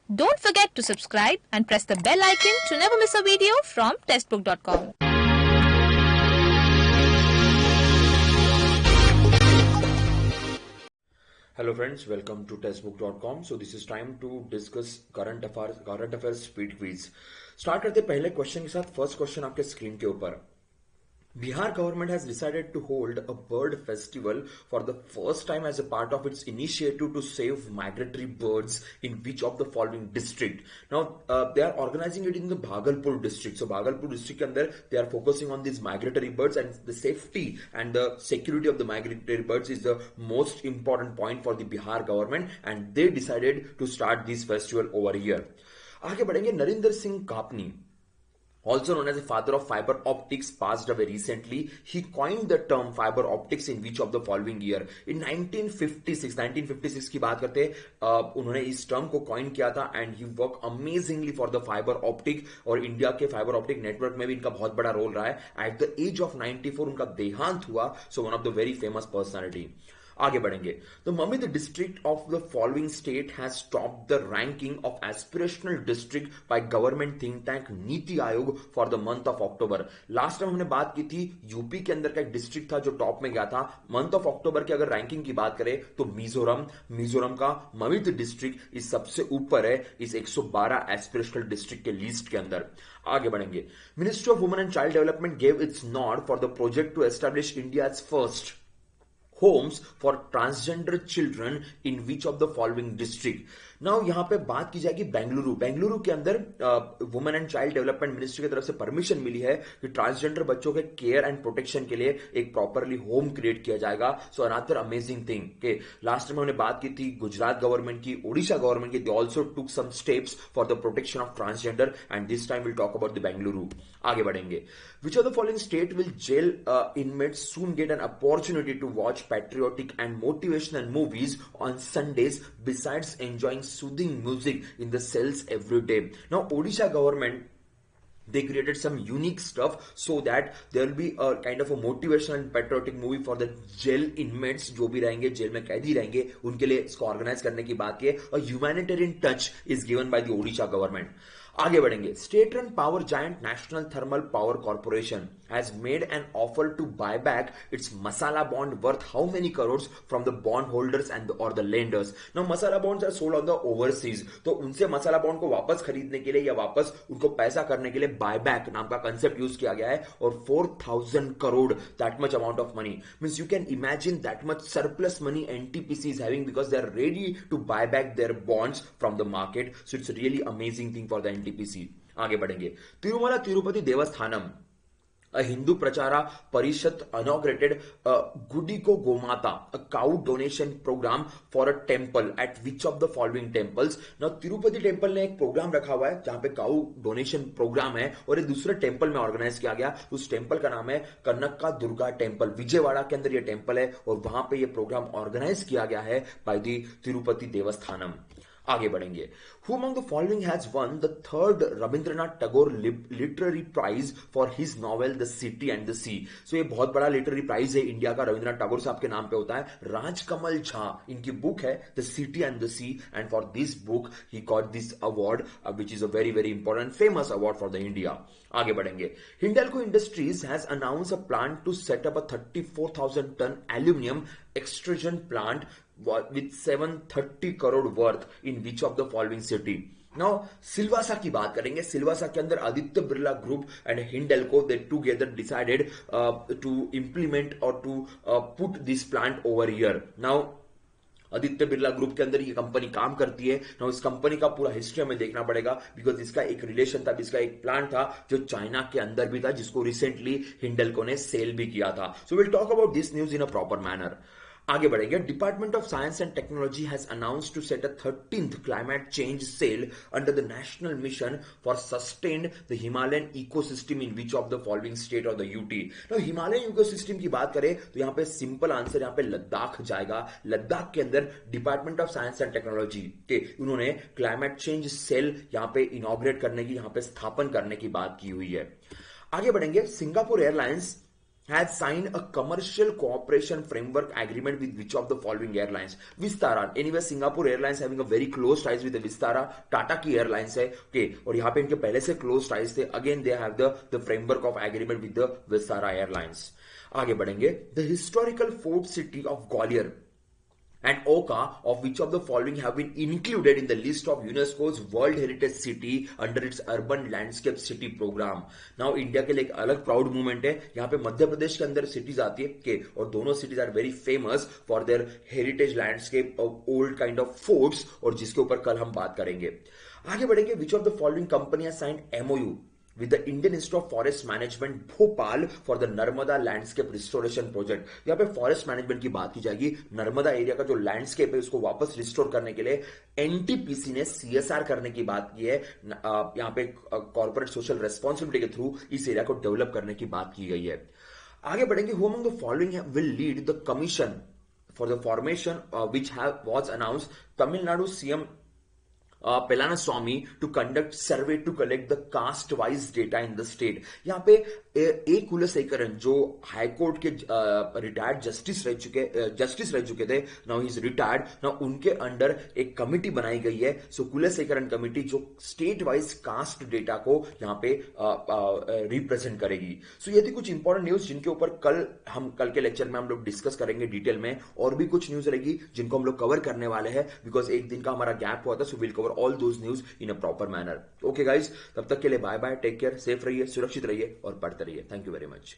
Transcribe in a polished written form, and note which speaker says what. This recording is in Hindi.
Speaker 1: Don't forget to subscribe and press the bell icon to never miss a video from testbook.com.
Speaker 2: Hello friends, welcome to testbook.com. So this is time to discuss current affairs speed quiz. Start करते पहले क्वेश्चन के साथ. फर्स्ट क्वेश्चन आपके स्क्रीन के ऊपर. Bihar government has decided to hold a bird festival for the first time as a part of its initiative to save migratory birds in which of the following district. Now they are organizing it in the Bhagalpur district. So Bhagalpur district के अंदर they are focusing on these migratory birds, and the safety and the security of the migratory birds is the most important point for the Bihar government, and they decided to start this festival over here. आगे बढ़ेंगे. नरेंद्र सिंह कापनी, also known as the father of fiber optics, passed away recently. He coined the term fiber optics in which of the following year? In 1956 की बात करते हैं, उन्होंने इस टर्म को कॉइन किया था, and he work amazingly for the fibre optic, और इंडिया के फाइबर ऑप्टिक नेटवर्क में भी इनका बहुत बड़ा रोल रहा है. एट द एज ऑफ 94 उनका देहांत हुआ. So one of the very famous personality. आगे बढ़ेंगे. The Mamit district of the following state has top the ranking of aspirational district by government think tank NITI Aayog for the month of October. Last time हमने बात की थी यूपी के अंदर का एक डिस्ट्रिक्ट था जो टॉप में गया था. मंथ ऑफ अक्टूबर की अगर रैंकिंग की बात करें तो मिजोरम का ममिद डिस्ट्रिक्ट इस सबसे ऊपर है इस 112 एस्पिरेशनल डिस्ट्रिक्ट के लिस्ट के अंदर. आगे बढ़ेंगे. Ministry of women and child development gave its nod for the project to establish India's first homes for transgender children in which of the following district. Now यहां पे बात की जाएगी बेंगलुरु के अंदर women and child development ministry की तरफ से परमिशन मिली है कि ट्रांसजेंडर बच्चों के केयर एंड प्रोटेक्शन के लिए एक प्रॉपरली होम क्रिएट किया जाएगा. सो अनदर अमेजिंग थिंग के लास्ट टाइम हमने बात की थी गुजरात गवर्नमेंट की, ओडिशा गवर्नमेंट की. They also took some steps for the protection of transgender, and this time will talk about the Bengaluru. आगे बढ़ेंगे. Which of the following state will jail inmates soon get an opportunity to watch patriotic and motivational movies on Sundays besides enjoying soothing music in the cells every day? Now Odisha government, they created some unique stuff so that there will be a kind of a motivational and patriotic movie for the jail inmates जो भी रहेंगे जेल में कैदी रहेंगे उनके लिए इसको ऑर्गेनाइज करने की बात की है. A humanitarian touch is given by the Odisha government. आगे बढ़ेंगे. State run power giant national thermal power corporation has made an offer to buy back its masala bond worth how many crore from the bond holders and और the lenders. Now masala bonds are sold on the overseas, तो उनसे मसाला बॉन्ड को वापस खरीदने के लिए या वापस उनको पैसा करने के लिए बायबैक नाम का कंसेप्ट यूज किया गया है, और 4,000 crore, that much amount of money. Means you can imagine that much surplus money NTPC is having because they are ready to buy back their bonds from the market. So it's really amazing thing for the NTPC. आगे बढ़ेंगे. Tirumala Tirupati Devasthanam, a Hindu Prachara Parishad inaugurated Gudiko Gomata, a cow donation program for a temple at which of the following temples? Now Tirupati temple ने एक प्रोग्राम रखा हुआ है जहां पे काउ डोनेशन प्रोग्राम है, और एक दूसरे टेम्पल में ऑर्गेनाइज किया गया. उस टेम्पल का नाम है कनक्का दुर्गा टेम्पल. विजयवाड़ा के अंदर ये टेम्पल है, और वहां पे ये प्रोग्राम ऑर्गेनाइज किया गया है बाय द तिरुपति देवस्थानम. आगे बढ़ेंगे. Who among the following has won the third Rabindranath Tagore Literary Prize for his novel The City and the Sea? So ये बहुत बड़ा लिटरेरी प्राइज है इंडिया का, रविंद्रनाथ टैगोर साहब के नाम पे होता है. राजकमल झा, इनकी बुक है the city and the sea, and for this book he got this award which is a very very important famous award for the India. आगे बढ़ेंगे. Hindalco industries has announce a plan to set up a 34,000 ton aluminium extrusion plant with 730 crore worth in which of the following city? Now Silvassa की बात करेंगे. सिल्वासा के अंदर Aditya Birla group and Hindalco they together decided to implement और to put this plant over here. Now Aditya Birla group के अंदर ये कंपनी काम करती है. नाउ इस कंपनी का पूरा हिस्ट्री हमें देखना पड़ेगा बिकॉज इसका एक रिलेशन था, इसका एक प्लांट था जो चाइना के अंदर भी था, जिसको रिसेंटली हिंडेल्को ने सेल भी किया था. So will talk about this news in a proper manner. आगे बढ़ेंगे. Department of science and technology has announced to set a 13th climate change cell under the national mission for sustained the Himalayan ecosystem in which of the following state और द यूटी. हिमालयन इकोसिस्टम की बात करें तो यहां पे सिंपल आंसर यहां पे लद्दाख जाएगा. लद्दाख के अंदर department of science and technology के उन्होंने क्लाइमेट चेंज सेल यहां पे इनॉग्रेट करने की, यहां पे स्थापन करने की बात की हुई है. आगे बढ़ेंगे. Singapore airlines has signed a commercial cooperation framework agreement with which of the following airlines? Vistara. Anyway, Singapore Airlines having a very close ties with the Vistara. Tata की airlines है, okay, और यहाँ पे इनके पहले से close ties थे. Again, they have the framework of agreement with the Vistara Airlines. आगे बढ़ेंगे. The historical fort city of Gwalior and Oka of which of the following have been included in the list of UNESCO's World Heritage City under its Urban Landscape City program. Now India के लिए एक अलग प्राउड मूवमेंट है. यहाँ पे मध्य प्रदेश के अंदर सिटीज आती है के और दोनों cities are very famous for their heritage landscape of old kind of forts और जिसके ऊपर कल हम बात करेंगे. आगे बढ़ेंगे. Which of the following company has signed MOU with the Indian Institute of Forest Management Bhopal for the Narmada landscape restoration project. यहाँ पे फॉरेस्ट मैनेजमेंट की बात की जाएगी. नर्मदा एरिया का जो लैंडस्केप है उसको वापस रिस्टोर करने के लिए NTPC ने CSR करने की बात की है. यहाँ पे कॉर्पोरेट सोशल रेस्पॉन्सिबिलिटी के थ्रू इस एरिया को डेवलप करने की बात की गई है. आगे बढ़ेंगे. Who among the following will lead the commission for the formation which was announced? Tamil Nadu CM Palaniswamy to conduct survey to collect the caste wise data in the state. यहाँ पे A कुलशेखरन जो हाई कोर्ट के रिटायर्ड जस्टिस रह चुके थे, now he is retired. Now उनके अंडर एक कमिटी बनाई गई है. सो कुलशेखरन कमिटी जो स्टेट वाइज कास्ट डेटा को यहाँ पे रिप्रेजेंट करेगी. सो ये थी कुछ इंपॉर्टेंट न्यूज जिनके ऊपर कल के लेक्चर में हम लोग डिस्कस करेंगे डिटेल में. और भी कुछ न्यूज रहेगी जिनको हम लोग कवर करने वाले हैं बिकॉज एक दिन का हमारा गैप हुआ था. So will cover all those news in a proper manner. Okay guys, तब तक के लिए bye bye, take care, safe रहिए, सुरक्षित रहिए और पढ़ते रहिए. Thank you very much.